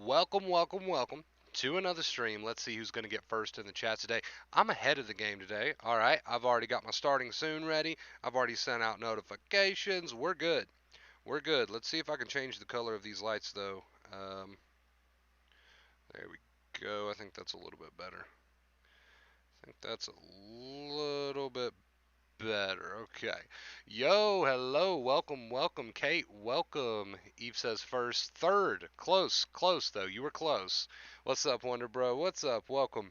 welcome to another stream. Let's see who's going to get first in the chat today. I'm ahead of the game today. All right, I've already got my starting soon ready. I've already sent out notifications. We're good. We're good. Let's see if I can change the color of these lights though. Um, there we go. I think that's a little bit better. I think that's a little bit better. Okay. Yo, hello, welcome, Kate, welcome. Eve says first, third. Close though. You were close. What's up, Wonder Bro? What's up? Welcome.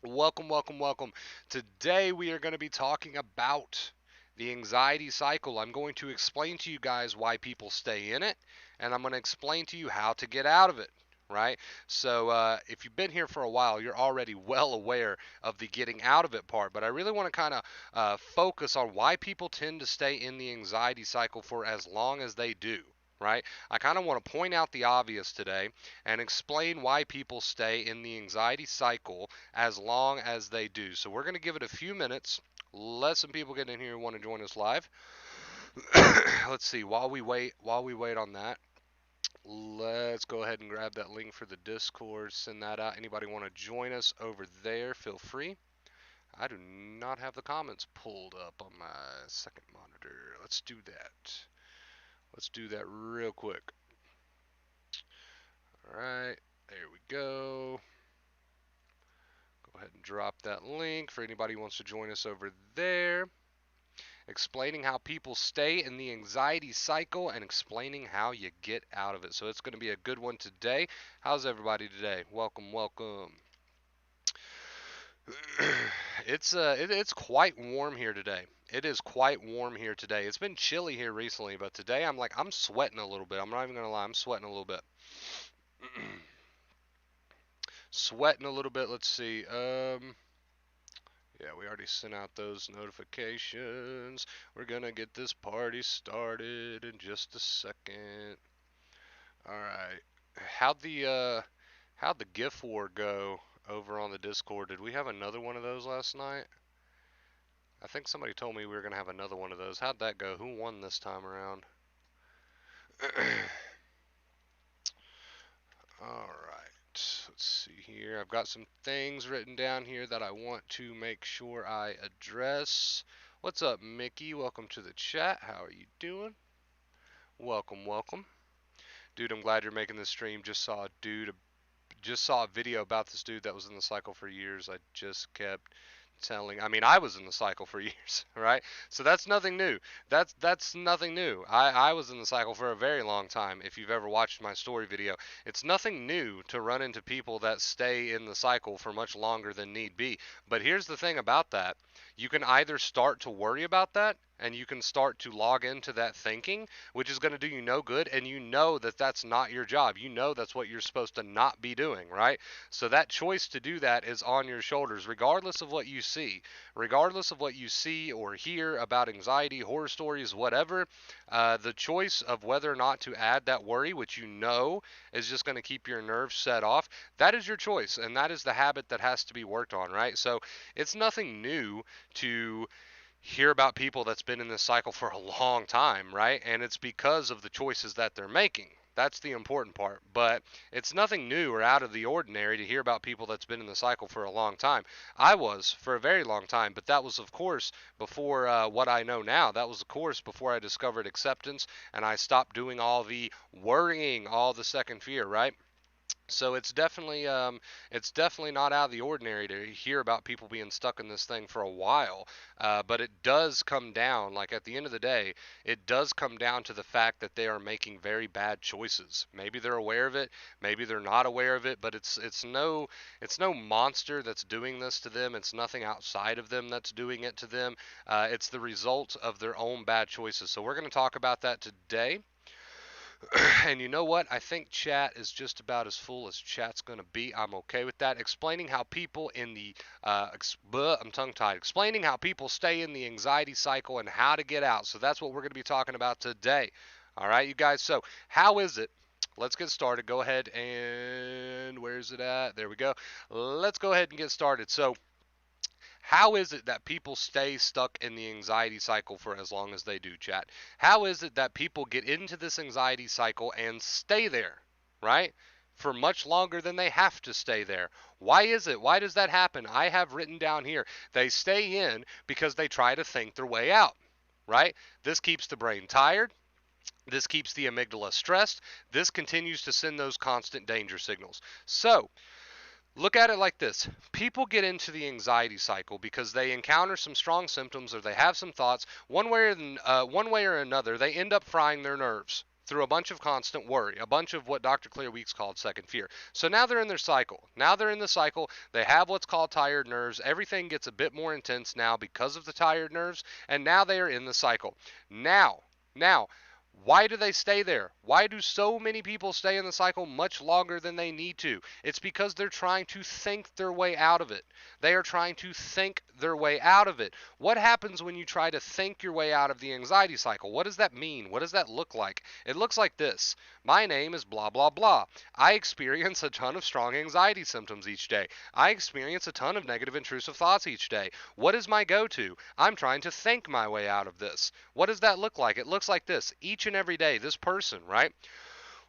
Welcome. Today we are going to be talking about the anxiety cycle. I'm going to explain to you guys why people stay in it, and I'm going to explain to you how to get out of it. Right? So, if you've been here for a while, you're already well aware of the getting out of it part. But I really want to kind of focus on why people tend to stay in the anxiety cycle for as long as they do. Right? I kind of want to point out the obvious today and explain why people stay in the anxiety cycle as long as they do. So we're going to give it a few minutes. Let some people get in here who want to join us live. Let's see. While we wait on that, let's go ahead and grab that link for the Discord. Send that out. Anybody want to join us over there? Feel free. I do not have the comments pulled up on my second monitor. Let's do that. Let's do that real quick. All right. There we go. Go ahead and drop that link for anybody who wants to join us over there. Explaining how people stay in the anxiety cycle and explaining how you get out of it. So it's going to be a good one today. How's everybody today? Welcome. It's quite warm here today. It is quite warm here today. It's been chilly here recently, but today I'm sweating a little bit. I'm not even gonna lie, I'm sweating a little bit. Sweating a little bit. Let's see. Yeah, we already sent out those notifications. We're gonna get this party started in just a second. All right. How'd the GIF war go over on the Discord? Did we have another one of those last night? I think somebody told me we were gonna have another one of those. How'd that go? Who won this time around? All right. Let's see here. I've got some things written down here that I want to make sure I address. What's up, Mickey? Welcome to the chat. How are you doing? Welcome. Dude, I'm glad you're making this stream. Just saw a video about this dude that was in the cycle for years. I just kept I was in the cycle for years, right? So that's nothing new. That's nothing new. I was in the cycle for a very long time. If you've ever watched my story video, it's nothing new to run into people that stay in the cycle for much longer than need be. But here's the thing about that. You can either start to worry about that and you can start to log into that thinking, which is going to do you no good, and you know that that's not your job. You know that's what you're supposed to not be doing, right? So that choice to do that is on your shoulders, regardless of what you see. Regardless of what you see or hear about anxiety, horror stories, whatever, the choice of whether or not to add that worry, which you know is just going to keep your nerves set off, that is your choice, and that is the habit that has to be worked on, right? So it's nothing new to hear about people that's been in this cycle for a long time, right? And it's because of the choices that they're making. That's the important part. But it's nothing new or out of the ordinary to hear about people that's been in the cycle for a long time. I was for a very long time, but that was, of course, before what I know now. That was, of course, before I discovered acceptance and I stopped doing all the worrying, all the second fear, right? So it's definitely not out of the ordinary to hear about people being stuck in this thing for a while. But it does come down, like at the end of the day, it does come down to the fact that they are making very bad choices. Maybe they're aware of it, maybe they're not aware of it, but it's no monster that's doing this to them. It's nothing outside of them that's doing it to them. It's the result of their own bad choices. So we're going to talk about that today. And you know what? I think chat is just about as full as chat's going to be. I'm okay with that. Explaining how people in the I'm tongue tied. Explaining how people stay in the anxiety cycle and how to get out. So that's what we're going to be talking about today. All right, you guys. So how is it? Let's get started. Go ahead and where's it at? There we go. Let's go ahead and get started. So how is it that people stay stuck in the anxiety cycle for as long as they do, chat? How is it that people get into this anxiety cycle and stay there, right? for much longer than they have to stay there. Why is it? Why does that happen? I have written down here, they stay in because they try to think their way out, right? This keeps the brain tired. This keeps the amygdala stressed. This continues to send those constant danger signals. So, look at it like this. People get into the anxiety cycle because they encounter some strong symptoms or they have some thoughts. One way or another, they end up frying their nerves through a bunch of constant worry, a bunch of what Dr. Claire Weeks called second fear. So now they're in their cycle. Now they're in the cycle. They have what's called tired nerves. Everything gets a bit more intense now because of the tired nerves, and now they are in the cycle. Now, why do they stay there? Why do so many people stay in the cycle much longer than they need to? It's because they're trying to think their way out of it. They are trying to think their way out of it. What happens when you try to think your way out of the anxiety cycle? What does that mean? What does that look like? It looks like this. My name is blah, blah, blah. I experience a ton of strong anxiety symptoms each day. I experience a ton of negative intrusive thoughts each day. What is my go-to? I'm trying to think my way out of this. What does that look like? It looks like this. Each and every day, this person, right,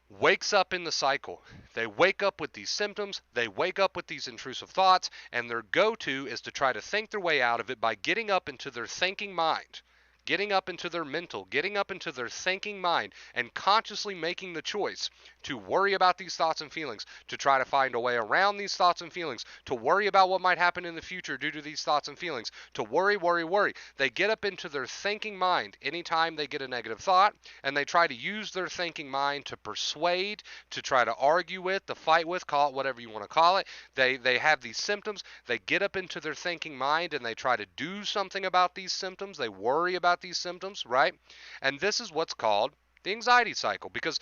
wakes up in the cycle. They wake up with these symptoms, they wake up with these intrusive thoughts, and their go-to is to try to think their way out of it by getting up into their thinking mind, getting up into their mental, getting up into their thinking mind, and consciously making the choice to worry about these thoughts and feelings, to try to find a way around these thoughts and feelings, to worry about what might happen in the future due to these thoughts and feelings, to worry, worry, worry. They get up into their thinking mind anytime they get a negative thought, and they try to use their thinking mind to persuade, to try to argue with, to fight with, call it whatever you want to call it. They have these symptoms. They get up into their thinking mind, and they try to do something about these symptoms. They worry about these symptoms, right? And this is what's called the anxiety cycle, because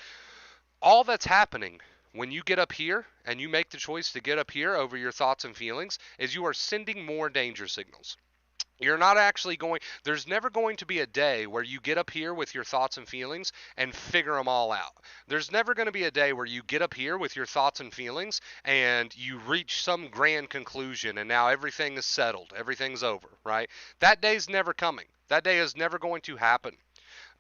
all that's happening when you get up here and you make the choice to get up here over your thoughts and feelings is you are sending more danger signals. You're not actually going, there's never going to be a day where you get up here with your thoughts and feelings and figure them all out. There's never going to be a day where you get up here with your thoughts and feelings and you reach some grand conclusion and now everything is settled, everything's over, right? That day's never coming. That day is never going to happen.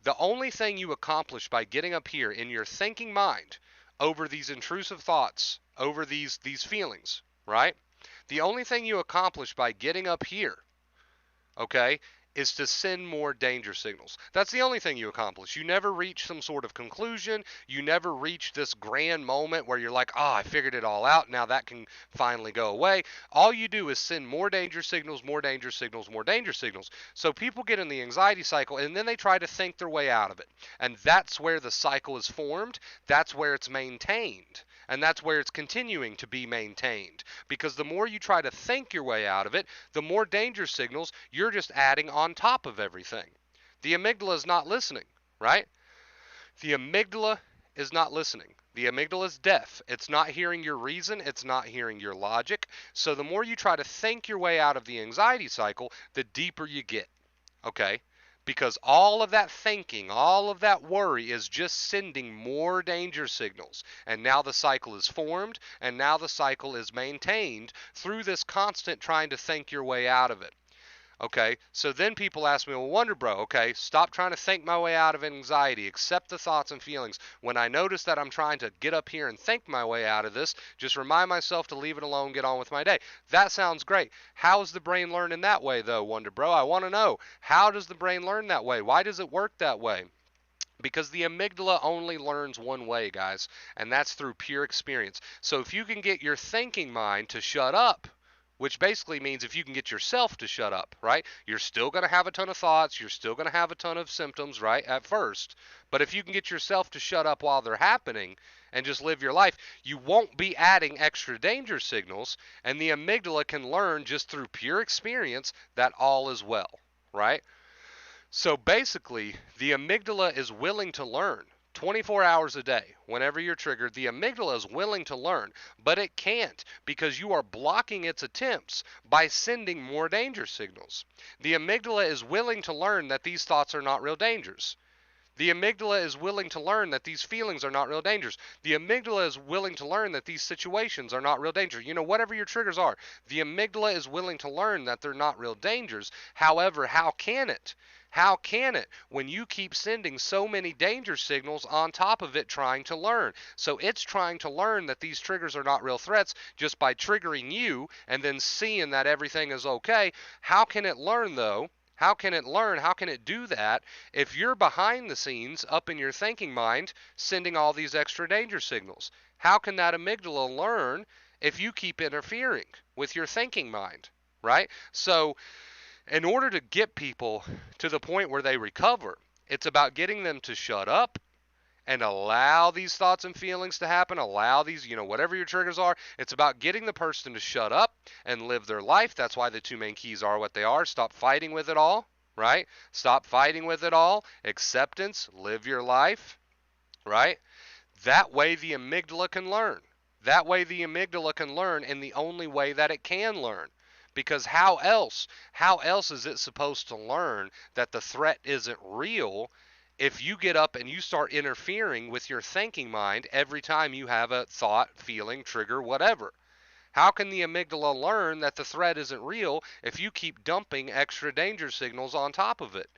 The only thing you accomplish by getting up here in your thinking mind over these intrusive thoughts, over these feelings, right? The only thing you accomplish by getting up here, okay, is to send more danger signals. That's the only thing you accomplish. You never reach some sort of conclusion. You never reach this grand moment where you're like, oh, I figured it all out. Now that can finally go away. All you do is send more danger signals, more danger signals, more danger signals. So people get in the anxiety cycle and then they try to think their way out of it. And that's where the cycle is formed. That's where it's maintained. And that's where it's continuing to be maintained. Because the more you try to think your way out of it, the more danger signals you're just adding on top of everything. The amygdala is not listening, right? The amygdala is not listening. The amygdala is deaf. It's not hearing your reason. It's not hearing your logic. So the more you try to think your way out of the anxiety cycle, the deeper you get, okay? Because all of that thinking, all of that worry is just sending more danger signals. And now the cycle is formed, and now the cycle is maintained through this constant trying to think your way out of it. Okay, so then people ask me, well, Wonder Bro, okay, stop trying to think my way out of anxiety, accept the thoughts and feelings. When I notice that I'm trying to get up here and think my way out of this, just remind myself to leave it alone, get on with my day. That sounds great. How's the brain learning that way, though, Wonder Bro? I want to know. How does the brain learn that way? Why does it work that way? Because the amygdala only learns one way, guys, and that's through pure experience. So if you can get your thinking mind to shut up, which basically means if you can get yourself to shut up, right? You're still going to have a ton of thoughts. You're still going to have a ton of symptoms, right, at first. But if you can get yourself to shut up while they're happening and just live your life, you won't be adding extra danger signals. And the amygdala can learn just through pure experience that all is well, right? So basically, the amygdala is willing to learn. 24 hours a day, whenever you're triggered, the amygdala is willing to learn, but it can't because you are blocking its attempts by sending more danger signals. The amygdala is willing to learn that these thoughts are not real dangers. The amygdala is willing to learn that these feelings are not real dangers. The amygdala is willing to learn that these situations are not real danger. You know, whatever your triggers are, the amygdala is willing to learn that they're not real dangers. However, how can it? How can it when you keep sending so many danger signals on top of it trying to learn? So it's trying to learn that these triggers are not real threats just by triggering you and then seeing that everything is okay. How can it learn though? How can it learn? How can it do that if you're behind the scenes up in your thinking mind sending all these extra danger signals? How can that amygdala learn if you keep interfering with your thinking mind, right? So in order to get people to the point where they recover, it's about getting them to shut up and allow these thoughts and feelings to happen, allow these, whatever your triggers are. It's about getting the person to shut up and live their life. That's why the two main keys are what they are. Stop fighting with it all, right? Stop fighting with it all. Acceptance, live your life, right? That way the amygdala can learn. That way the amygdala can learn in the only way that it can learn. Because how else is it supposed to learn that the threat isn't real if you get up and you start interfering with your thinking mind every time you have a thought, feeling, trigger, whatever? How can the amygdala learn that the threat isn't real if you keep dumping extra danger signals on top of it?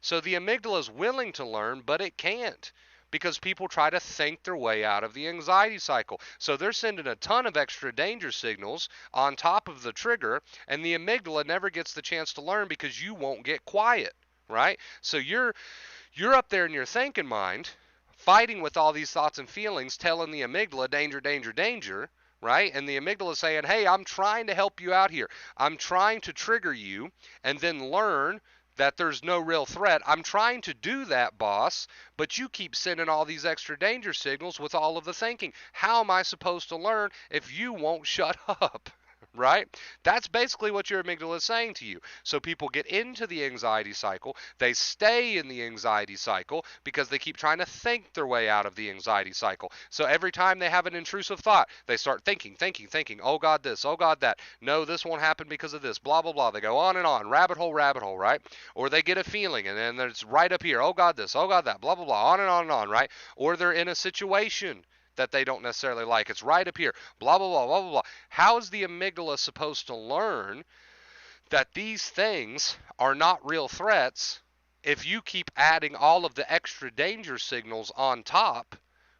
So the amygdala is willing to learn, but it can't because people try to think their way out of the anxiety cycle. So they're sending a ton of extra danger signals on top of the trigger, and the amygdala never gets the chance to learn because you won't get quiet, right? So you're up there in your thinking mind, fighting with all these thoughts and feelings, telling the amygdala, danger, danger, danger, right? And the amygdala saying, hey, I'm trying to help you out here. I'm trying to trigger you and then learn that there's no real threat. I'm trying to do that, boss, but you keep sending all these extra danger signals with all of the thinking. How am I supposed to learn if you won't shut up? Right? That's basically what your amygdala is saying to you. So people get into the anxiety cycle. They stay in the anxiety cycle because they keep trying to think their way out of the anxiety cycle. So every time they have an intrusive thought, they start thinking, thinking, thinking, oh God, this, oh God, that. No, this won't happen because of this, blah, blah, blah. They go on and on, rabbit hole, right? Or they get a feeling and then it's right up here, oh God, this, oh God, that, blah, blah, blah, on and on and on, right? Or they're in a situation that they don't necessarily like. It's right up here, blah, blah, blah, blah, blah, blah. How is the amygdala supposed to learn that these things are not real threats if you keep adding all of the extra danger signals on top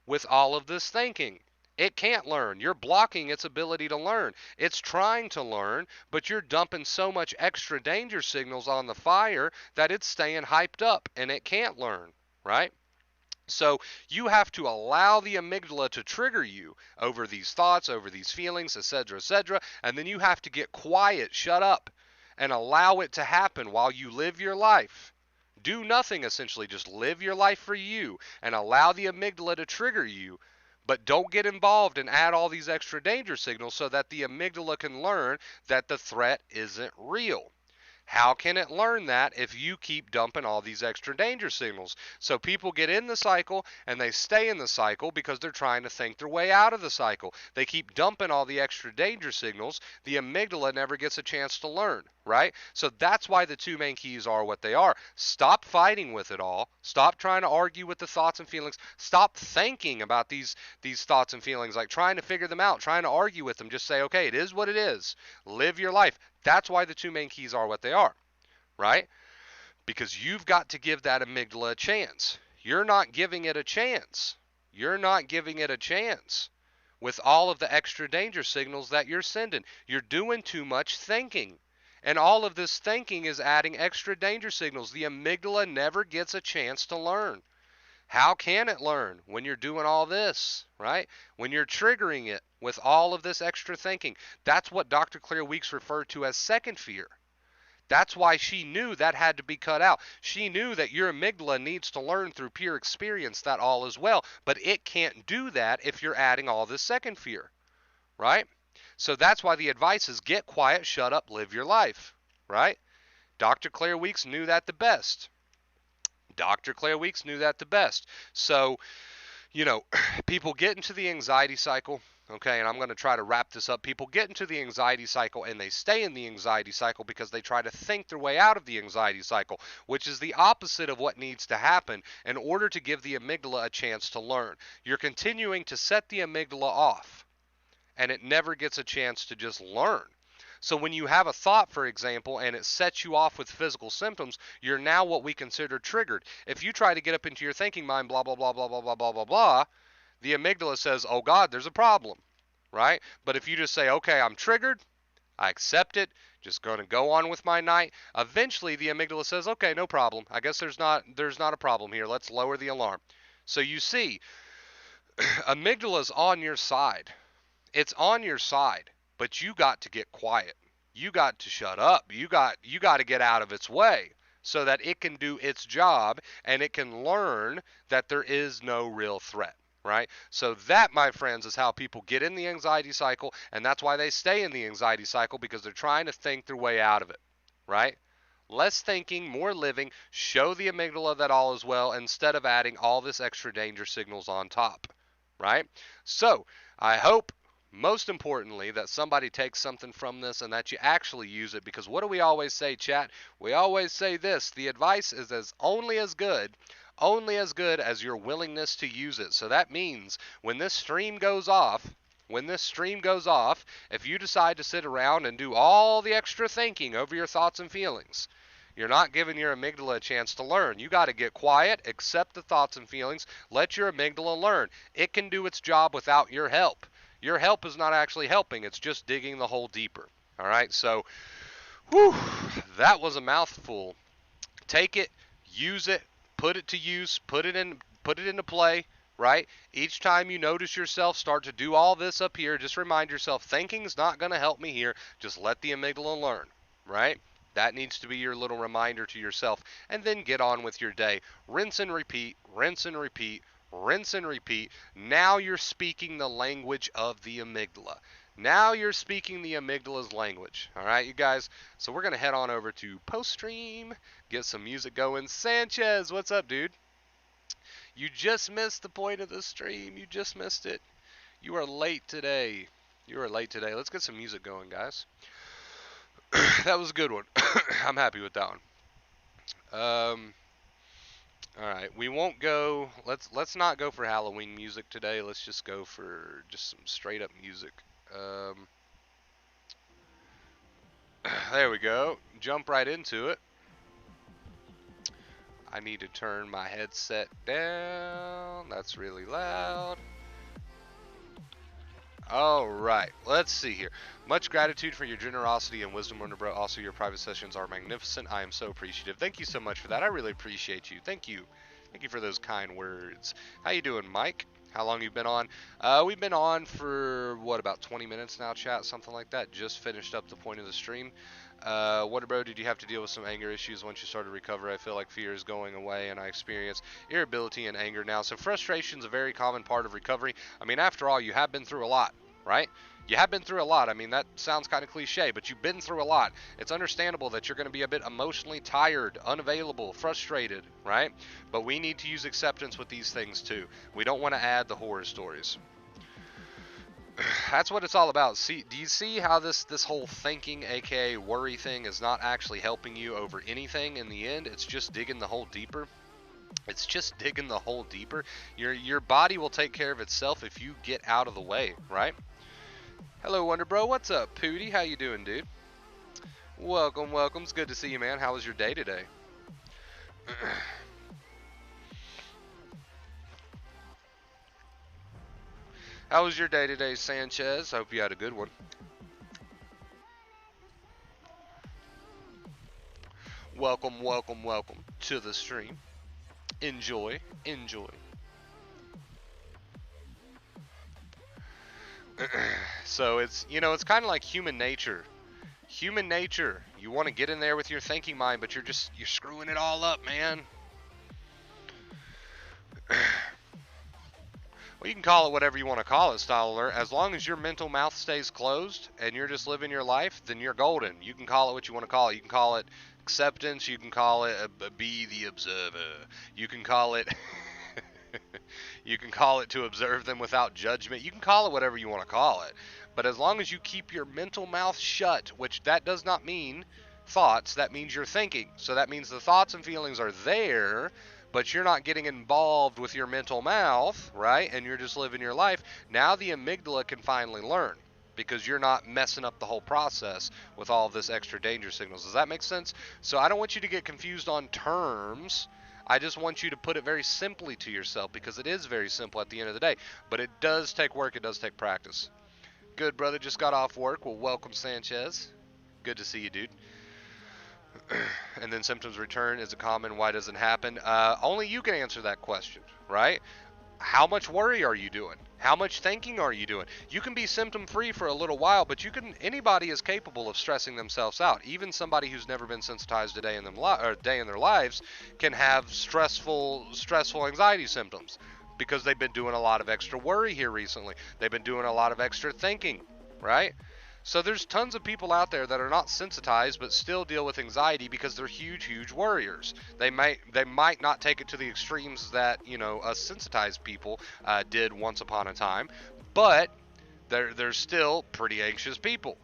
with all of this thinking? It can't learn. You're blocking its ability to learn. It's trying to learn, but you're dumping so much extra danger signals on the fire that it's staying hyped up and it can't learn, right? So you have to allow the amygdala to trigger you over these thoughts, over these feelings, etc., and then you have to get quiet, shut up, and allow it to happen while you live your life. Do nothing, essentially. Just live your life for you and allow the amygdala to trigger you, but don't get involved and add all these extra danger signals so that the amygdala can learn that the threat isn't real. How can it learn that if you keep dumping all these extra danger signals? So people get in the cycle and they stay in the cycle because they're trying to think their way out of the cycle. They keep dumping all the extra danger signals. The amygdala never gets a chance to learn, right? So that's why the two main keys are what they are. Stop fighting with it all. Stop trying to argue with the thoughts and feelings. Stop thinking about these thoughts and feelings, like trying to figure them out, trying to argue with them. Just say, okay, it is what it is. Live your life. That's why the two main keys are what they are, right? Because you've got to give that amygdala a chance. You're not giving it a chance. You're not giving it a chance with all of the extra danger signals that you're sending. You're doing too much thinking. And all of this thinking is adding extra danger signals. The amygdala never gets a chance to learn. How can it learn when you're doing all this, right? When you're triggering it with all of this extra thinking. That's what Dr. Claire Weekes referred to as second fear. That's why she knew that had to be cut out. She knew that your amygdala needs to learn through pure experience that all is well, but it can't do that if you're adding all this second fear, right? So that's why the advice is get quiet, shut up, live your life, right? Dr. Claire Weekes knew that the best. Dr. Claire Weekes knew that the best. So, people get into the anxiety cycle, okay, and I'm going to try to wrap this up. People get into the anxiety cycle and they stay in the anxiety cycle because they try to think their way out of the anxiety cycle, which is the opposite of what needs to happen in order to give the amygdala a chance to learn. You're continuing to set the amygdala off, and it never gets a chance to just learn. So when you have a thought, for example, and it sets you off with physical symptoms, you're now what we consider triggered. If you try to get up into your thinking mind, blah, blah, blah, blah, blah, blah, blah, blah, blah, the amygdala says, oh God, there's a problem, right? But if you just say, okay, I'm triggered, I accept it, just going to go on with my night, eventually the amygdala says, okay, no problem. I guess there's not a problem here. Let's lower the alarm. So you see, amygdala's on your side. It's on your side, but you got to get quiet. You got to shut up. You got to get out of its way so that it can do its job and it can learn that there is no real threat, right? So that, my friends, is how people get in the anxiety cycle, and that's why they stay in the anxiety cycle, because they're trying to think their way out of it, right? Less thinking, more living. Show the amygdala that all is well instead of adding all this extra danger signals on top, right? So I hope, most importantly, that somebody takes something from this and that you actually use it, because what do we always say, chat? We always say this: the advice is only as good as your willingness to use it. So that means when this stream goes off, if you decide to sit around and do all the extra thinking over your thoughts and feelings, you're not giving your amygdala a chance to learn. You got to get quiet, accept the thoughts and feelings, let your amygdala learn. It can do its job without your help. Your help is not actually helping, it's just digging the hole deeper. All right, so, whew, that was a mouthful. Take it, use it, put it to use, put it into play, right? Each time you notice yourself start to do all this up here, just remind yourself, thinking's not going to help me here. Just let the amygdala learn, right? That needs to be your little reminder to yourself, and then get on with your day. Rinse and repeat, rinse and repeat, rinse and repeat. Now you're speaking the language of the amygdala. Now you're speaking the amygdala's language. All right, you guys. So we're going to head on over to post stream, get some music going. Sanchez, what's up, dude? You just missed the point of the stream. You just missed it. You are late today. You are late today. Let's get some music going, guys. That was a good one. I'm happy with that one. All right, we won't go. Let's not go for Halloween music today. Let's just go for just some straight up music. There we go. Jump right into it. I need to turn my headset down. That's really loud. All right, let's see here. Much gratitude for your generosity and wisdom, Wonder Bro. Also, your private sessions are magnificent. I am so appreciative. Thank you so much for that. I really appreciate you. Thank you. Thank you for those kind words. How you doing, Mike? How long you been on? We've been on for, what, about 20 minutes now, chat? Something like that. Just finished up the point of the stream. Wonder Bro, did you have to deal with some anger issues once you started to recover? I feel like fear is going away, and I experience irritability and anger now. So frustration is a very common part of recovery. I mean, after all, you have been through a lot, right? You have been through a lot. I mean, that sounds kind of cliche, but you've been through a lot. It's understandable that you're going to be a bit emotionally tired, unavailable, frustrated, right? But we need to use acceptance with these things too. We don't want to add the horror stories. That's what it's all about. See, do you see how this whole thinking, aka worry thing, is not actually helping you over anything in the end? It's just digging the hole deeper. It's just digging the hole deeper. Your body will take care of itself if you get out of the way, right? Hello, Wonder Bro. What's up, Pootie? How you doing, dude? Welcome, welcome. It's good to see you, man. How was your day today? How was your day today, Sanchez? Hope you had a good one. Welcome, welcome, welcome to the stream. Enjoy, enjoy. So it's, you know, it's kind of like human nature. Human nature. You want to get in there with your thinking mind, but you're screwing it all up, man. Well, you can call it whatever you want to call it, Style Alert. As long as your mental mouth stays closed and you're just living your life, then you're golden. You can call it what you want to call it. You can call it acceptance. You can call it be the observer. You can call it you can call it to observe them without judgment. You can call it whatever you want to call it. But as long as you keep your mental mouth shut, which that does not mean thoughts, that means you're thinking. So that means the thoughts and feelings are there, but you're not getting involved with your mental mouth, right? And you're just living your life. Now the amygdala can finally learn. because you're not messing up the whole process with all of this extra danger signals. Does that make sense? So I don't want you to get confused on terms. I just want you to put it very simply to yourself, because it is very simple at the end of the day. But it does take work. It does take practice. Good, brother. Just got off work. Well, welcome, Sanchez. Good to see you, dude. And then symptoms return. Is it common? Why doesn't it happen? Only you can answer that question, right? How much worry are you doing? How much thinking are you doing? You can be symptom free for a little while, but anybody is capable of stressing themselves out. Even somebody who's never been sensitized a day in their lives can have stressful anxiety symptoms, because they've been doing a lot of extra worry here recently. They've been doing a lot of extra thinking, right? So there's tons of people out there that are not sensitized but still deal with anxiety because they're huge worriers. They might not take it to the extremes that, us sensitized people did once upon a time, but they're still pretty anxious people.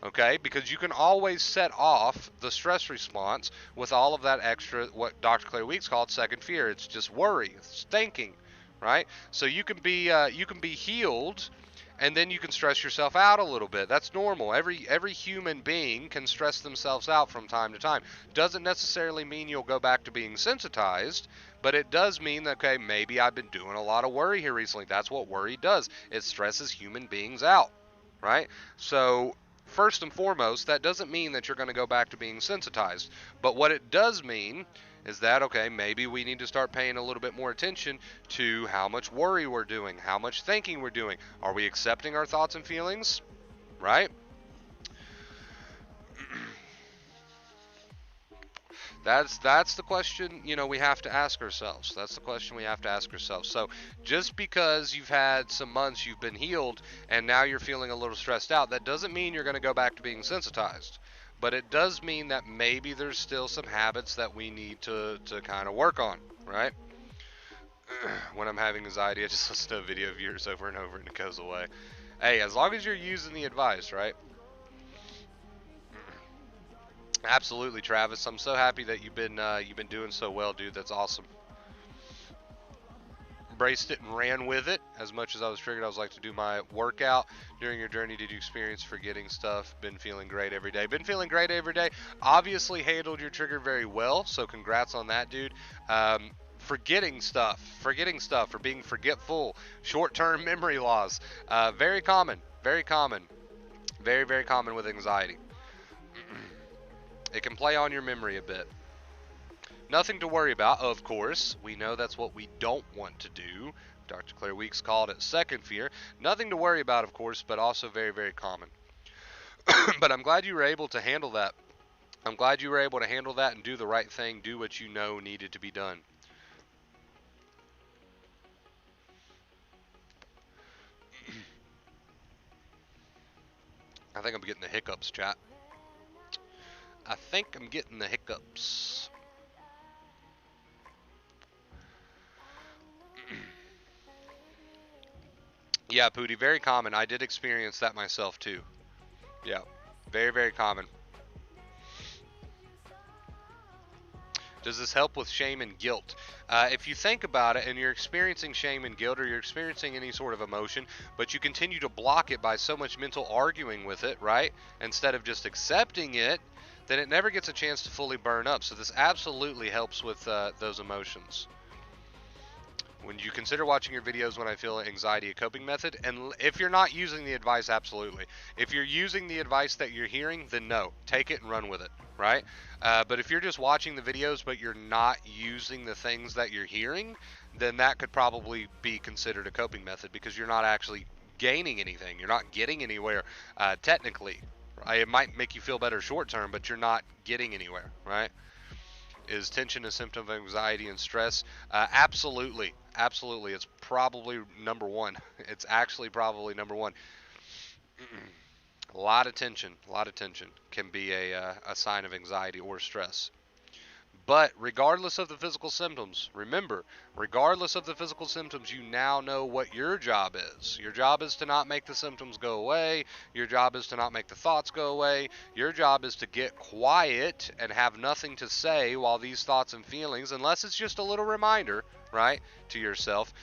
Okay, because you can always set off the stress response with all of that extra, what Dr. Claire Weeks called second fear. It's just worry, it's thinking, right? So you can be healed, and then you can stress yourself out a little bit. That's normal. Every human being can stress themselves out from time to time. Doesn't necessarily mean you'll go back to being sensitized, but it does mean that, okay, maybe I've been doing a lot of worry here recently. That's what worry does. It stresses human beings out, right? So first and foremost, that doesn't mean that you're going to go back to being sensitized. But what it does mean is that, okay, maybe we need to start paying a little bit more attention to how much worry we're doing, how much thinking we're doing. Are we accepting our thoughts and feelings, right? That's the question, we have to ask ourselves. That's the question we have to ask ourselves. So just because you've had some months you've been healed and now you're feeling a little stressed out, that doesn't mean you're going to go back to being sensitized. But it does mean that maybe there's still some habits that we need to kind of work on, right? When I'm having anxiety, I just listen to a video of yours over and over and it goes away. Hey, as long as you're using the advice, right? Absolutely, Travis. I'm so happy that you've been doing so well, dude. That's awesome. Embraced it and ran with it. As much as I was triggered, I was like to do my workout. During your journey, did you experience forgetting stuff? Been feeling great every day. Been feeling great every day. Obviously handled your trigger very well, so congrats on that, dude. Forgetting stuff, or being forgetful, short-term memory loss, very common, very common, very common with anxiety. It can play on your memory a bit. Nothing to worry about, of course. We know that's what we don't want to do. Dr. Claire Weeks called it second fear. Nothing to worry about, of course, but also very common. But I'm glad you were able to handle that. I'm glad you were able to handle that and do the right thing, do what you know needed to be done. I think I'm getting the hiccups, chat. I think I'm getting the hiccups. Yeah, Pooty, very common. I did experience that myself too. Yeah, very common. Does this help with shame and guilt? If you think about it and you're experiencing shame and guilt, or you're experiencing any sort of emotion, but you continue to block it by so much mental arguing with it, right? Instead of just accepting it, then it never gets a chance to fully burn up. So this absolutely helps with those emotions. When you consider watching your videos when I feel anxiety a coping method, and if you're not using the advice, absolutely. If you're using the advice that you're hearing, then no, take it and run with it, right? But if you're just watching the videos but you're not using the things that you're hearing, then that could probably be considered a coping method, because you're not actually gaining anything. You're not getting anywhere technically. Right? It might make you feel better short term, but you're not getting anywhere, right? Is tension a symptom of anxiety and stress? Absolutely. Absolutely. It's probably number one. It's actually probably number one. A lot of tension can be a sign of anxiety or stress. But regardless of the physical symptoms, remember, regardless of the physical symptoms, you now know what your job is. Your job is to not make the symptoms go away. Your job is to not make the thoughts go away. Your job is to get quiet and have nothing to say while these thoughts and feelings, unless it's just a little reminder, right, to yourself.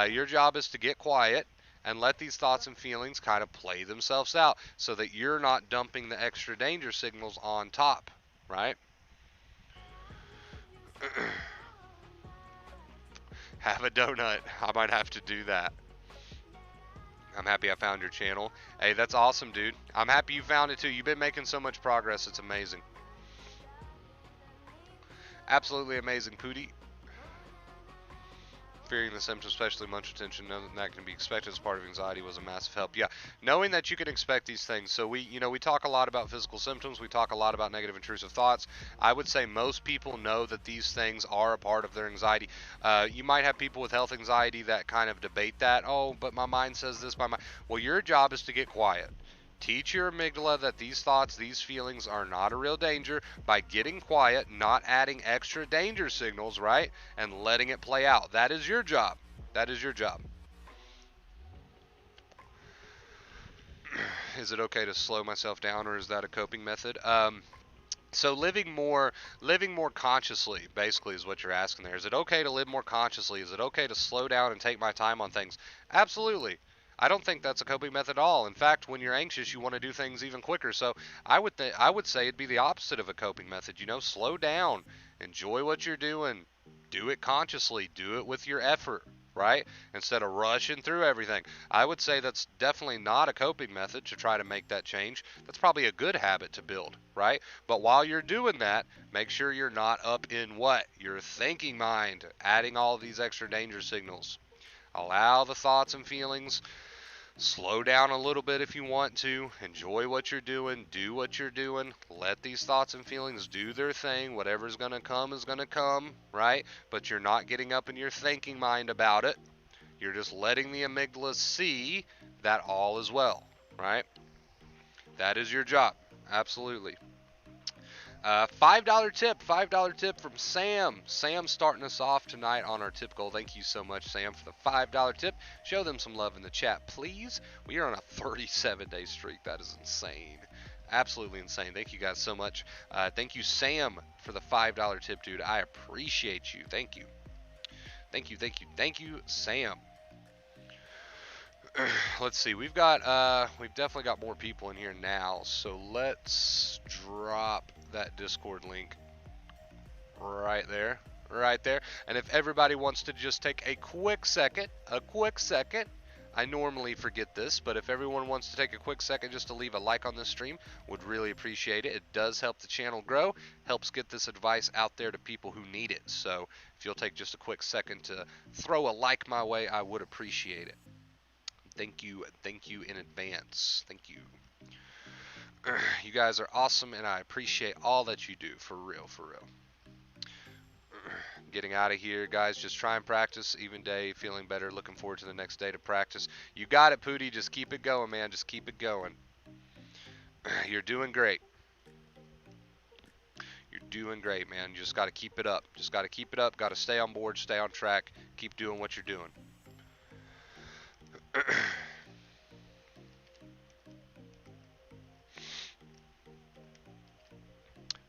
Your job is to get quiet, and let these thoughts and feelings kind of play themselves out so that you're not dumping the extra danger signals on top, right? Have a donut. I might have to do that. I'm happy I found your channel. Hey, that's awesome, dude. I'm happy you found it too. You've been making so much progress. It's amazing. Absolutely amazing, Pootie. Fearing the symptoms, especially much attention, knowing that can be expected as part of anxiety was a massive help. Yeah, knowing that you can expect these things. So we talk a lot about physical symptoms. We talk a lot about negative intrusive thoughts. I would say most people know that these things are a part of their anxiety. You might have people with health anxiety that kind of debate that. Oh, but my mind says this. Well, your job is to get quiet. Teach your amygdala that these thoughts, these feelings are not a real danger by getting quiet, not adding extra danger signals, right? And letting it play out. That is your job. That is your job. Is it okay to slow myself down, or is that a coping method? So living more consciously, basically, is what you're asking there. Is it okay to live more consciously? Is it okay to slow down and take my time on things? Absolutely. I don't think that's a coping method at all. In fact, when you're anxious, you want to do things even quicker. So I would say it'd be the opposite of a coping method. Slow down, enjoy what you're doing, do it consciously, do it with your effort, right? Instead of rushing through everything. I would say that's definitely not a coping method to try to make that change. That's probably a good habit to build, right? But while you're doing that, make sure you're not up in what? Your thinking mind, adding all these extra danger signals. Allow the thoughts and feelings. Slow down a little bit if you want to. Enjoy what you're doing. Do what you're doing. Let these thoughts and feelings do their thing. Whatever's going to come is going to come, right? But you're not getting up in your thinking mind about it. You're just letting the amygdala see that all is well, right? That is your job. Absolutely. $5 tip from Sam. Sam starting us off tonight on our tip goal. Thank you so much, Sam, for the $5 tip. Show them some love in the chat, please. We are on a 37-day streak. That is insane. Absolutely insane. Thank you guys so much. Thank you, Sam, for the $5 tip, dude. I appreciate you. Thank you. Thank you, thank you, thank you, Sam. Let's see. We've definitely got more people in here now. So let's drop that Discord link right there. Right there. And if everybody wants to just take a quick second, I normally forget this, but if everyone wants to take a quick second just to leave a like on this stream, would really appreciate it. It does help the channel grow, helps get this advice out there to people who need it. So if you'll take just a quick second to throw a like my way, I would appreciate it. Thank you in advance. Thank you. You guys are awesome, and I appreciate all that you do, for real, for real. Getting out of here, guys. Just try and practice. Even day, feeling better. Looking forward to the next day to practice. You got it, Pootie. Just keep it going, man. Just keep it going. You're doing great. You're doing great, man. You just got to keep it up. Just got to keep it up. Got to stay on board, stay on track. Keep doing what you're doing.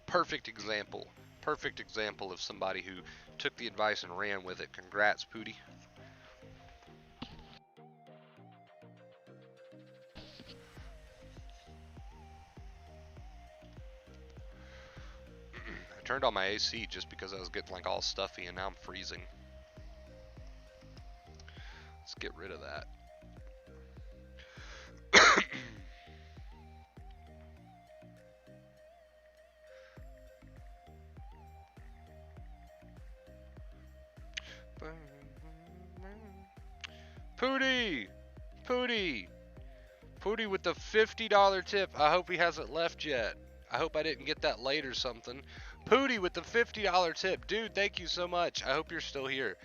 Perfect example. Perfect example of somebody who took the advice and ran with it. Congrats, Pootie. I turned on my AC just because I was getting like all stuffy, and now I'm freezing. Let's get rid of that. Pootie! Pootie! Pootie with the $50 tip. I hope he hasn't left yet. I hope I didn't get that late or something. Pootie with the $50 tip. Dude, thank you so much. I hope you're still here.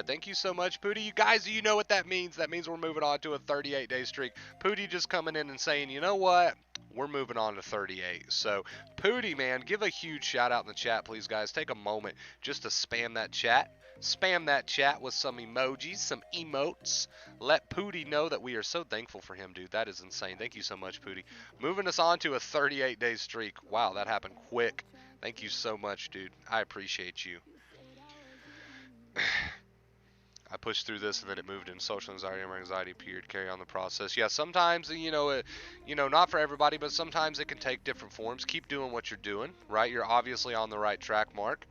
Thank you so much, Pootie. You guys, you know what that means. That means we're moving on to a 38-day streak. Pootie just coming in and saying, you know what? We're moving on to 38. So, Pootie, man, give a huge shout out in the chat, please, guys. Take a moment just to spam that chat. Spam that chat with some emojis, some emotes. Let Pootie know that we are so thankful for him, dude. That is insane. Thank you so much, Pootie. Moving us on to a 38-day streak. Wow, that happened quick. Thank you so much, dude. I appreciate you. I pushed through this and then it moved into social anxiety and anxiety appeared. Carry on the process. Yeah, sometimes not for everybody, but sometimes it can take different forms. Keep doing what you're doing, right? You're obviously on the right track, Mark.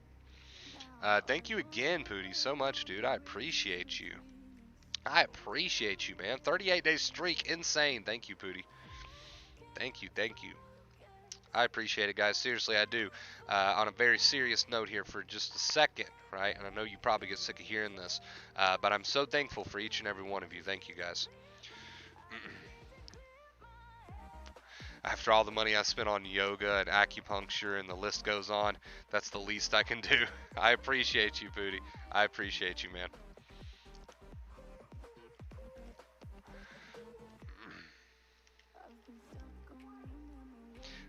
Thank you again, Pooty, so much, dude. I appreciate you. I appreciate you, man. 38-day streak, insane. Thank you, Pooty. Thank you, thank you. I appreciate it, guys. Seriously, I do. On a very serious note here for just a second, right? And I know you probably get sick of hearing this, but I'm so thankful for each and every one of you. Thank you, guys. After all the money I spent on yoga and acupuncture and the list goes on, that's the least I can do. I appreciate you, Pooty. I appreciate you, man.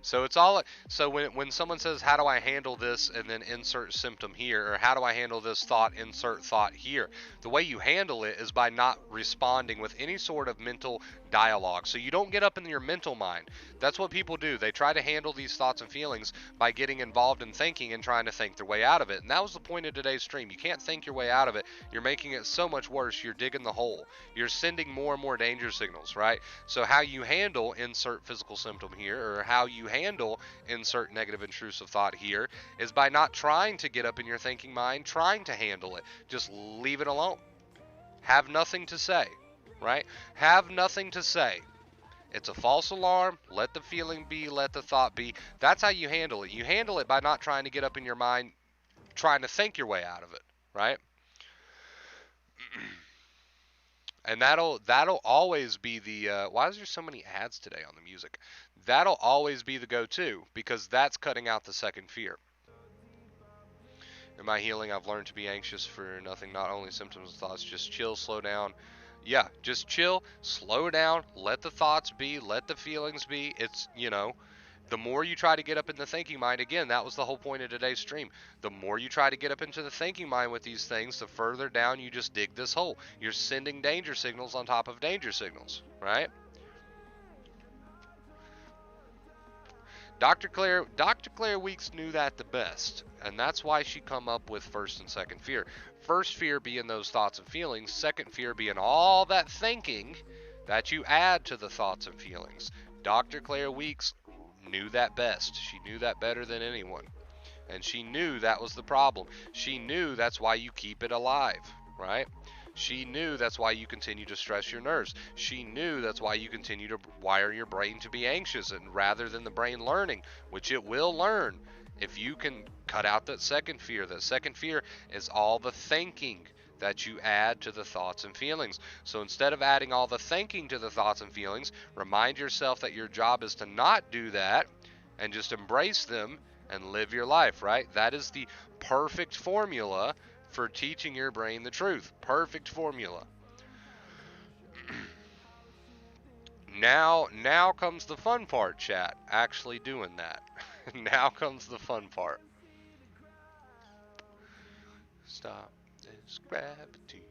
So it's all so when someone says how do I handle this and then insert symptom here, or how do I handle this thought, insert thought here, the way you handle it is by not responding with any sort of mental dialogue. So you don't get up in your mental mind. That's what people do. They try to handle these thoughts and feelings by getting involved in thinking and trying to think their way out of it. And that was the point of today's stream. You can't think your way out of it. You're making it so much worse. You're digging the hole. You're sending more and more danger signals, right? So how you handle insert physical symptom here, or how you handle insert negative intrusive thought here, is by not trying to get up in your thinking mind, trying to handle it. Just leave it alone. Have nothing to say, right? Have nothing to say. It's a false alarm. Let the feeling be, let the thought be. That's how you handle it. You handle it by not trying to get up in your mind, trying to think your way out of it, right? And that'll always be the why is there so many ads today on the music? That'll always be the go-to, because that's cutting out the second fear. In my healing, I've learned to be anxious for nothing, not only symptoms and thoughts. Just chill, slow down. Yeah, just chill, slow down, let the thoughts be, let the feelings be. It's, the more you try to get up in the thinking mind, again, that was the whole point of today's stream. The more you try to get up into the thinking mind with these things, the further down you just dig this hole. You're sending danger signals on top of danger signals, right? Dr. Claire Weeks knew that the best, and that's why she come up with first and second fear. First fear being those thoughts and feelings, second fear being all that thinking that you add to the thoughts and feelings. Dr. Claire Weeks knew that best. She knew that better than anyone. And she knew that was the problem. She knew that's why you keep it alive, right? She knew that's why you continue to stress your nerves. She knew that's why you continue to wire your brain to be anxious, and rather than the brain learning, which it will learn if you can cut out that second fear. That second fear is all the thinking that you add to the thoughts and feelings. So instead of adding all the thinking to the thoughts and feelings, remind yourself that your job is to not do that and just embrace them and live your life, right? That is the perfect formula for teaching your brain the truth. Perfect formula. Now comes the fun part, chat. Actually doing that. Now comes the fun part. Stop this gravity.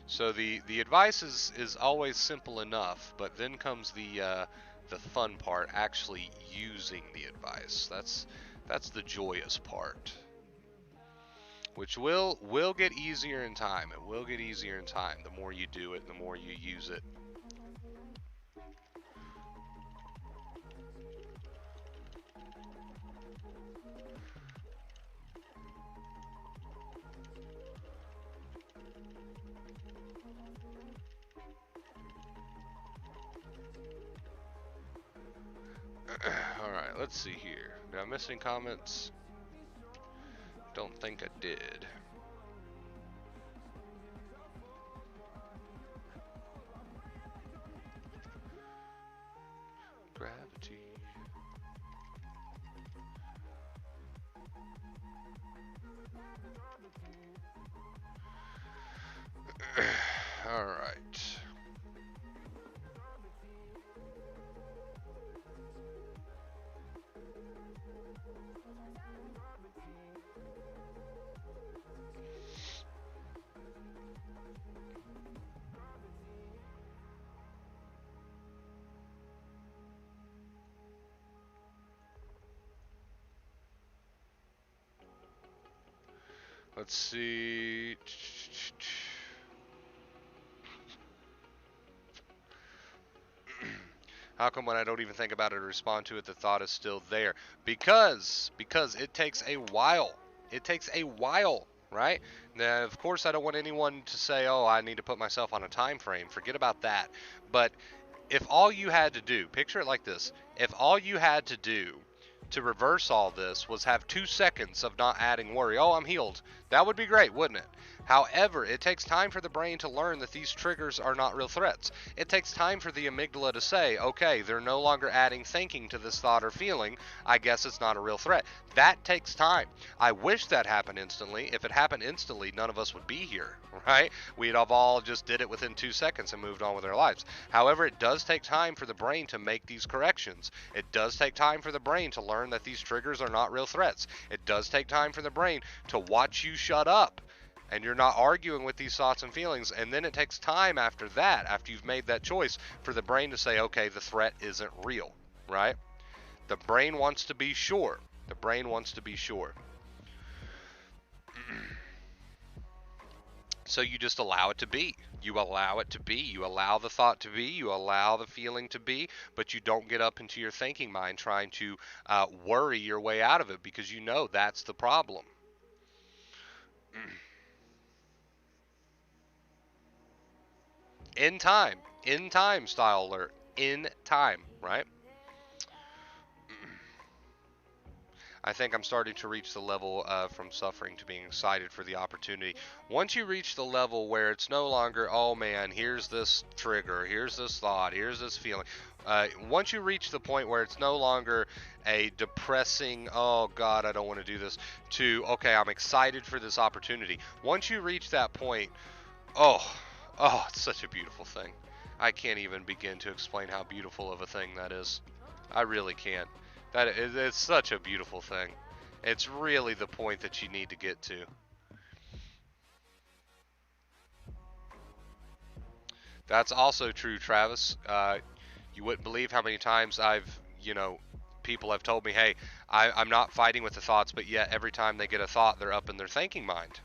So the advice is always simple enough, but then comes the fun part, actually using the advice. That's the joyous part, which will get easier in time. It will get easier in time. The more you do it, the more you use it. Alright, let's see here. Did I miss any comments? Don't think I did. Gravity. Alright. Let's see. How come when I don't even think about it or respond to it, the thought is still there? Because it takes a while. It takes a while, right? Now, of course, I don't want anyone to say, "Oh, I need to put myself on a time frame." Forget about that. But if all you had to do, picture it like this: if all you had to do to reverse all this was have 2 seconds of not adding worry, oh, I'm healed, that would be great, wouldn't it? However, it takes time for the brain to learn that these triggers are not real threats. It takes time for the amygdala to say, okay, they're no longer adding thinking to this thought or feeling. I guess it's not a real threat. That takes time. I wish that happened instantly. If it happened instantly, none of us would be here, right? We'd have all just did it within 2 seconds and moved on with our lives. However, it does take time for the brain to make these corrections. It does take time for the brain to learn that these triggers are not real threats. It does take time for the brain to watch you shut up and you're not arguing with these thoughts and feelings. And then it takes time after that, after you've made that choice, for the brain to say, okay, the threat isn't real, right? The brain wants to be sure. The brain wants to be sure. So you just allow it to be. You allow it to be. You allow the thought to be. You allow the feeling to be. But you don't get up into your thinking mind trying to worry your way out of it, because you know that's the problem. In time, style alert. In time, right? I think I'm starting to reach the level from suffering to being excited for the opportunity. Once you reach the level where it's no longer, oh man, here's this trigger, here's this thought, here's this feeling. Once you reach the point where it's no longer a depressing, oh God, I don't want to do this, to, okay, I'm excited for this opportunity. Once you reach that point, oh, it's such a beautiful thing. I can't even begin to explain how beautiful of a thing that is. I really can't. It's such a beautiful thing. It's really the point that you need to get to. That's also true, Travis. You wouldn't believe how many times people have told me, hey, I'm not fighting with the thoughts, but yet every time they get a thought, they're up in their thinking mind.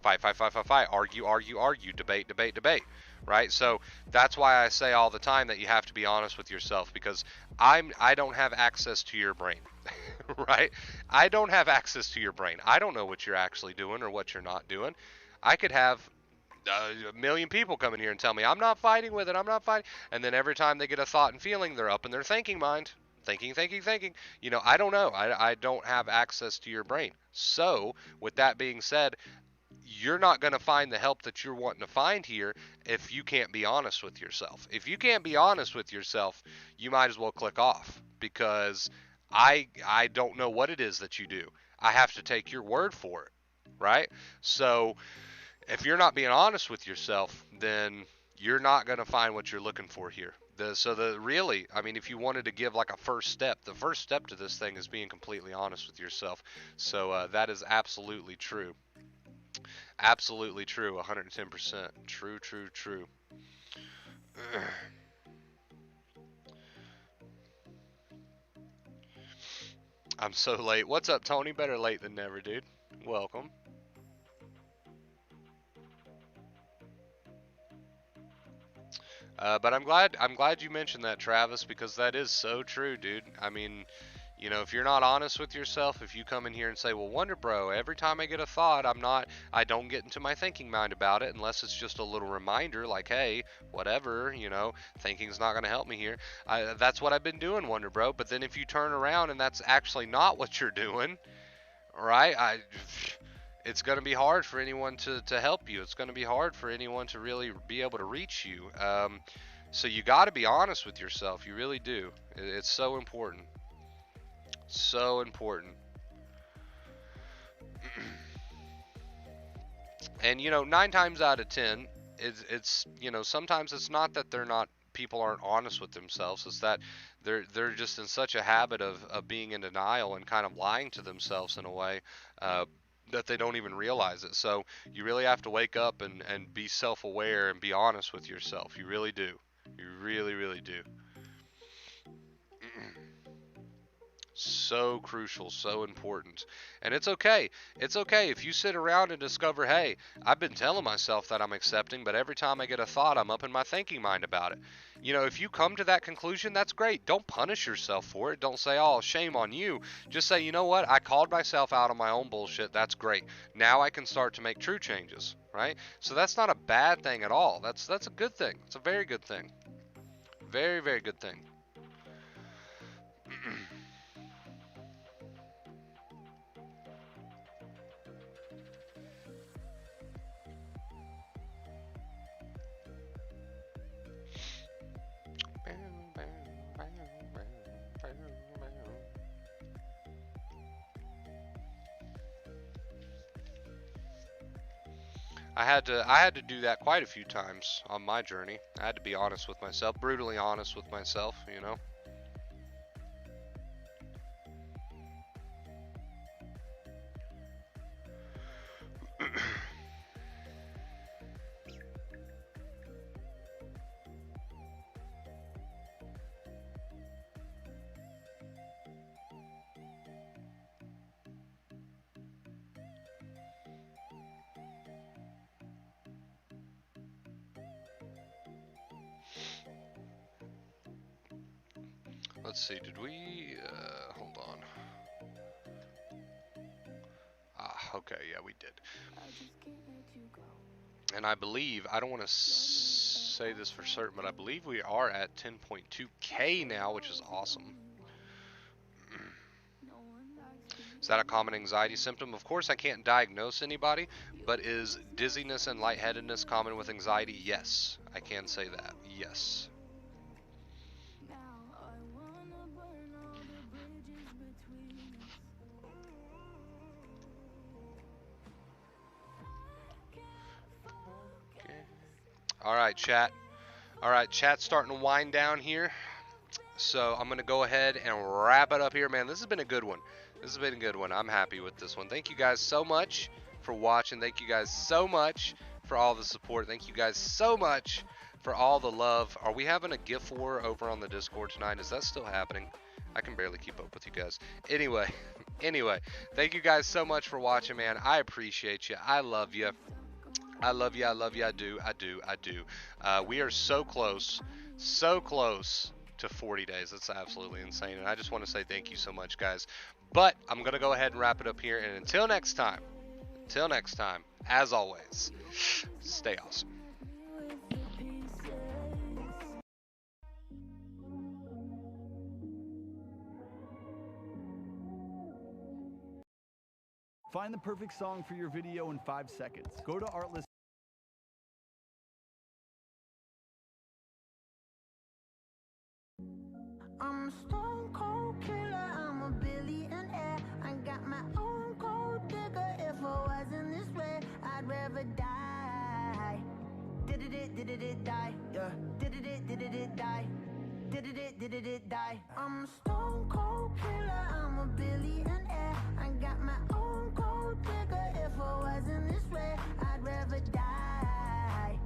Fight, fight, fight, fight, fight, argue, argue, argue, debate, debate, debate, right? So that's why I say all the time that you have to be honest with yourself, because I don't have access to your brain, right? I don't have access to your brain. I don't know what you're actually doing or what you're not doing. I could have a million people come in here and tell me I'm not fighting with it, I'm not fighting, and then every time they get a thought and feeling, they're up in their thinking mind, thinking, thinking, thinking. I don't know. I don't have access to your brain. So with that being said, you're not going to find the help that you're wanting to find here if you can't be honest with yourself. If you can't be honest with yourself, you might as well click off, because I don't know what it is that you do. I have to take your word for it, right? So if you're not being honest with yourself, then you're not going to find what you're looking for here. Really, I mean, if you wanted to give like a first step, the first step to this thing is being completely honest with yourself. So that is absolutely true. Absolutely true, 110%. True, true, true. I'm so late. What's up, Tony? Better late than never, dude. Welcome. But I'm glad you mentioned that, Travis, because that is so true, dude. I mean, if you're not honest with yourself, if you come in here and say, well, Wonder Bro, every time I get a thought, I don't get into my thinking mind about it unless it's just a little reminder like, hey, whatever, thinking's not going to help me here. That's what I've been doing, Wonder Bro. But then if you turn around and that's actually not what you're doing, right? It's going to be hard for anyone to help you. It's going to be hard for anyone to really be able to reach you. So you got to be honest with yourself. You really do. It's so important. So important. And 9 times out of 10, it's sometimes it's not that they're not people aren't honest with themselves. It's that they're just in such a habit of being in denial and kind of lying to themselves in a way that they don't even realize it. So you really have to wake up and be self-aware and be honest with yourself. You really do. You really, really do. So crucial, so important. And it's okay. It's okay if you sit around and discover, hey, I've been telling myself that I'm accepting, but every time I get a thought, I'm up in my thinking mind about it. You know, if you come to that conclusion, that's great. Don't punish yourself for it. Don't say, oh, shame on you. Just say, you know what? I called myself out on my own bullshit. That's great. Now I can start to make true changes, right? So that's not a bad thing at all. That's a good thing. It's a very good thing. Very, very good thing. I had to do that quite a few times on my journey. I had to be honest with myself, brutally honest with myself, you know. Let's see, did we, hold on. Ah, okay, yeah, we did. And I believe, I don't want to say this for certain, but I believe we are at 10.2K now, which is awesome. Is that a common anxiety symptom? Of course, I can't diagnose anybody, but is dizziness and lightheadedness common with anxiety? Yes, I can say that, yes. All right, chat. All right, chat's starting to wind down here. So I'm going to go ahead and wrap it up here. Man, this has been a good one. This has been a good one. I'm happy with this one. Thank you guys so much for watching. Thank you guys so much for all the support. Thank you guys so much for all the love. Are we having a gift war over on the Discord tonight? Is that still happening? I can barely keep up with you guys. Anyway, thank you guys so much for watching, man. I appreciate you. I love you. I love you. I love you. I do. I do. I do. We are so close to 40 days. That's absolutely insane. And I just want to say thank you so much, guys. But I'm going to go ahead and wrap it up here. And until next time, as always, stay awesome. Find the perfect song for your video in 5 seconds. Go to Artlist. I'm a stone cold killer, I'm a billionaire. I got my own gold digger. If I wasn't this way, I'd rather die. Did it die? Yeah. Did it die? Did it die? I'm a stone cold killer, I'm a billionaire. I got my own gold digger. If I wasn't this way, I'd rather die.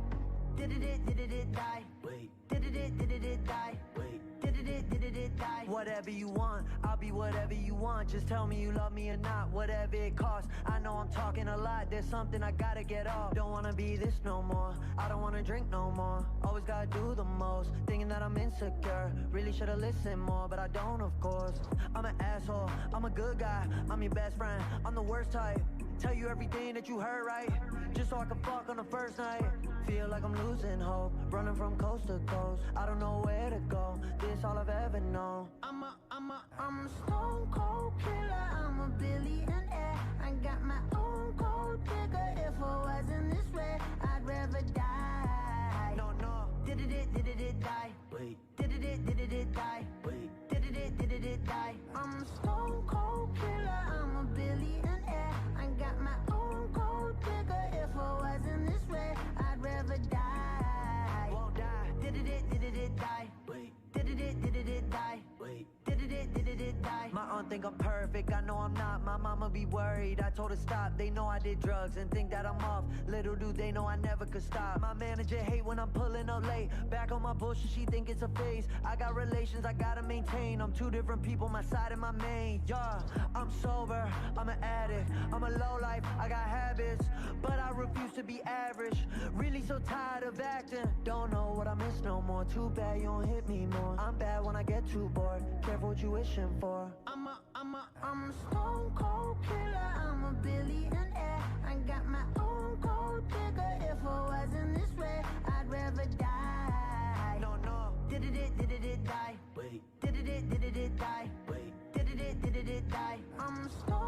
Did it die? Wait. Did it die? Wait. Did it die? Whatever you want, I'll be whatever you want. Just tell me you love me or not, whatever it costs. I know I'm talking a lot, there's something I gotta get off. Don't wanna be this no more, I don't wanna drink no more. Always gotta do the most, thinking that I'm insecure. Really should've listened more, but I don't, of course. I'm an asshole, I'm a good guy, I'm your best friend, I'm the worst type. Tell you everything that you heard right, just so I can fuck on the first night. Feel like I'm losing hope, running from coast to coast. I don't know where to go, this all I've ever known. I'm a stone cold killer, I'm a billionaire. I got my own gold digger. If I wasn't this way, I'd rather die. No. Did it die? Wait. Did it die? Wait. Did it die? I'm a stone cold killer, I'm a billionaire. I got my own gold digger. If I wasn't this way, I'd rather die. Won't die. Did it die? Wait. Did it die? Wait. Did it die? My think I'm perfect, I know I'm not. My mama be worried, I told her stop. They know I did drugs and think that I'm off. Little do they know I never could stop. My manager hate when I'm pulling up late. Back on my bullshit, she think it's a phase. I got relations I gotta maintain. I'm two different people, my side and my main. Yeah, I'm sober, I'm an addict, I'm a low life, I got habits, but I refuse to be average. Really so tired of acting, don't know what I miss no more. Too bad you don't hit me more. I'm bad when I get too bored, careful what you wishing for. I'm a stone cold killer, I'm a billionaire. I got my own gold digger. If it wasn't this way, I'd rather die. No, Did it die? wait, Did it die? wait. Did it die? I'm a stone